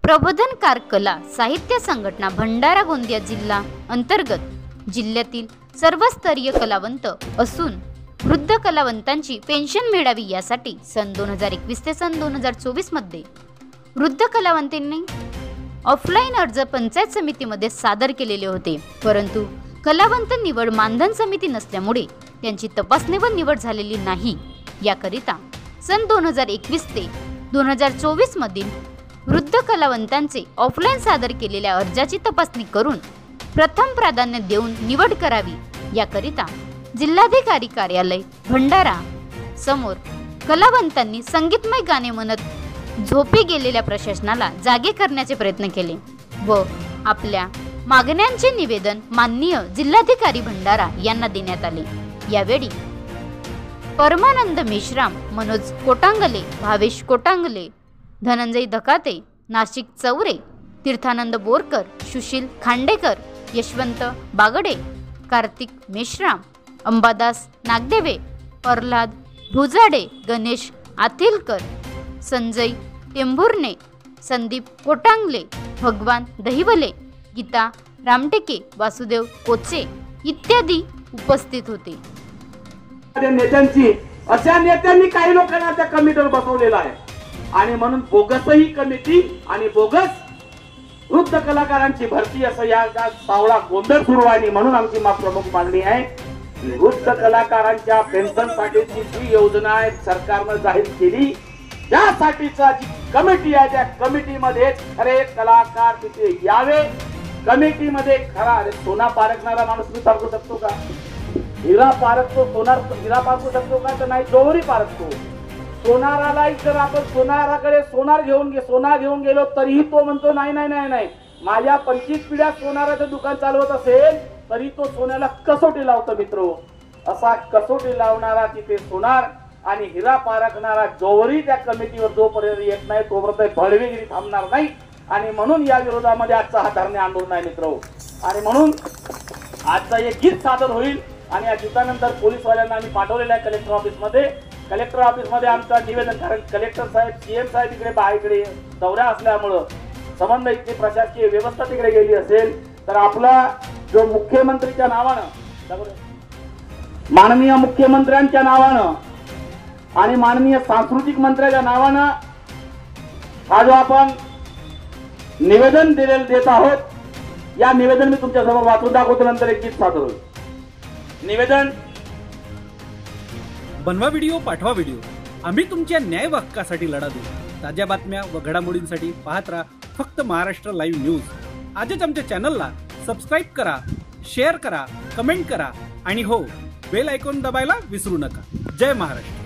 प्रबोधनकार कला साहित्य संघटना भंडारा गोंदिया जिल्हा अंतर्गत जिल्ह्यातील सर्व स्तरीय कलावंत असून वृद्ध कलावंतांची पेन्शन मिळावी यासाठी सन 2021 ते सन 2024 मध्ये वृद्ध कलावंतांनी ऑफलाईन अर्ज पंचायत समितीमध्ये सादर केलेले होते, परंतु कलावंत निवड मानधन समिती नसल्यामुळे त्यांची तपासणी व निवड झालेली नाही। याकरिता सन 2021 ते 2024 मधील वृद्ध कलावंतांचे ऑफलाईन सादर केलेल्या अर्जाची तपासणी करून प्रथम प्राधान्य देऊन निवड करावी। याकरिता जिल्हाधिकारी कार्यालय भंडारा समोर कलावंतांनी संगीतमय गाणे म्हणत झोपी गेलेल्या प्रशासनाला जागे करण्याचे प्रयत्न केले व आपल्या मागण्यांचे निवेदन माननीय जिल्हाधिकारी भंडारा यांना देण्यात आले। यावेळी परमानंद मेश्राम, मनोज कोटांगले, भावेश कोटांगले, धनंजय धकाते, नाशिक चौरे, तीर्थानंद बोरकर, सुशील खांडेकर, यशवंत बागडे, कार्तिक मेश्राम, अंबादास नागदेवे, प्रल्हाद भुजाडे, गणेश आथिलकर, संजय टेंभुर्णे, संदीप कोटांगले, भगवान दहिवले, गीता रामटेके, वासुदेव कोचे इत्यादी उपस्थित होते। नेत्यांची अशा नेत्यांनी काही लोकांना त्या कमिटीवर बसवलेला आहे आणि म्हणून बोगस ही कमिटी आणि बोगस वृद्ध कलाकारांची भरती असं या सावळा गोंधळ सुरू आहे। म्हणून आमची प्रमुख मागणी आहे, वृद्ध कलाकारांच्या पेन्शनसाठीची जी योजना आहे सरकारने जाहीर केली त्यासाठीचा जी कमिटी आहे त्या कमिटीमध्ये खरे कलाकार तिथे यावे। कमिटीमध्ये खरा सोना पारखणारा माणूस मी पारखू शकतो का? हिरा पारखतो, हिरा पारखू शकतो का? तर नाही, जोहरी पारखतो। सोनाराला जर आपण सोनाराकडे सोनार घेऊन गेलो तरीही तो म्हणतो नाही नाही नाही नाही, माझ्या 25 पिढ्या सोनाराचं दुकान चालवत असेल तरी तो सोन्याला कसोटी लावतो। मित्रो, असा कसोटी लावणारा तिथे सोनार आणि हिरा पारखणारा जोहरी त्या कमिटीवर जोपर्यंत येत नाही तोपर्यंत भडवेगिरी थांबणार नाही। आणि म्हणून या विरोधामध्ये आजचा हा धरणे आंदोलन आहे मित्रो। आणि म्हणून आजचा एक गीत सादर होईल आणि या गीतानंतर पोलीसवाल्यांना आम्ही पाठवलेलं आहे कलेक्टर ऑफिसमध्ये। कलेक्टर ऑफिसमध्ये आमचं निवेदन, कारण कलेक्टर साहेब सीएम साहेब इकडे दौऱ्या असल्यामुळं समन्वय प्रशासकीय व्यवस्था तिकडे गेली असेल तर आपला जो मुख्यमंत्रीच्या नावानं, माननीय मुख्यमंत्र्यांच्या नावानं आणि माननीय सांस्कृतिक मंत्र्याच्या नावानं हा जो आपण निवेदन देत आहोत, या निवेदन मी तुमच्या समोर वाचून दाखवतो, नंतर एक गीत सादर होईल। निवेदन, बनवा व्हिडिओ, पाठवा व्हिडिओ, आम्ही तुमच्या न्याय व हक्कासाठी लढा देऊ। ताज्या बातम्या व घडामोडींसाठी पाहत राहा फक्त महाराष्ट्र लाईव्ह न्यूज। आजच आमच्या चॅनलला सबस्क्राईब करा, शेअर करा, कमेंट करा आणि हो, बेल आयकॉन दबायला विसरू नका। जय महाराष्ट्र।